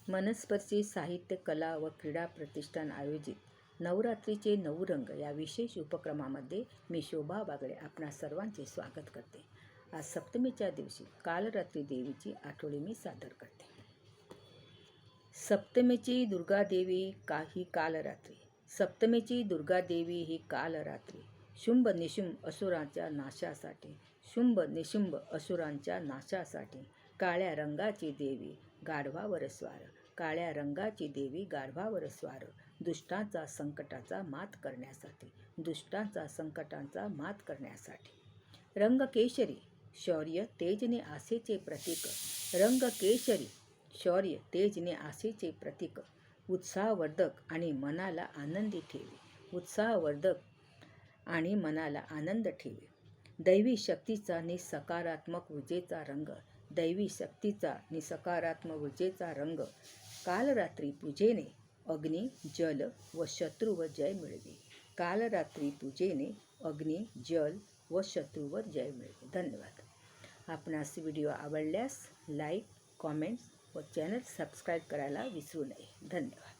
मनस्पर्शी साहित्य कला व क्रीडा प्रतिष्ठान आयोजित नवरात्रीचे 9 रंग या विशेष उपक्रमामध्ये मी शोभा बागडे आपणा सर्वांचे स्वागत करते। आज सप्तमीच्या दिवशी कालरात्री देवीची आठवडी मी सादर करते। सप्तमीची दुर्गादेवी ही कालरात्री, सप्तमीची दुर्गादेवी ही कालरात्री, शुंभ निशुंभ असुरांच्या नाशासाठी, शुंभ निशुंभ असुरांच्या नाशासाठी, काळ्या रंगाची देवी गाढवावर स्वार, काळ्या रंगाची देवी गाढवावर स्वार, दुष्टांचा संकटाचा मात करण्यासाठी, दुष्टांचा संकटांचा मात करण्यासाठी। रंग केशरी शौर्य तेजने आसेचे प्रतीक, रंग केशरी शौर्य तेजने आसेचे प्रतीक, उत्साहवर्धक आणि मनाला आनंदी ठेवी, उत्साहवर्धक आणि मनाला आनंद ठेवी। दैवी शक्तीचा नि सकारात्मक ऊर्जेचा रंग, दैवी शक्तीचा नि सकारात्मक ऊर्जेचा रंग, कालरात्री पूजेने अग्नी जल व शत्रूवर जय मिळवी, कालरात्री पूजेने अग्नी जल व शत्रूवर जय मिळवी। धन्यवाद। आपणास व्हिडिओ आवडल्यास लाईक, कॉमेंट व चॅनल सबस्क्राईब करायला विसरू नये। धन्यवाद।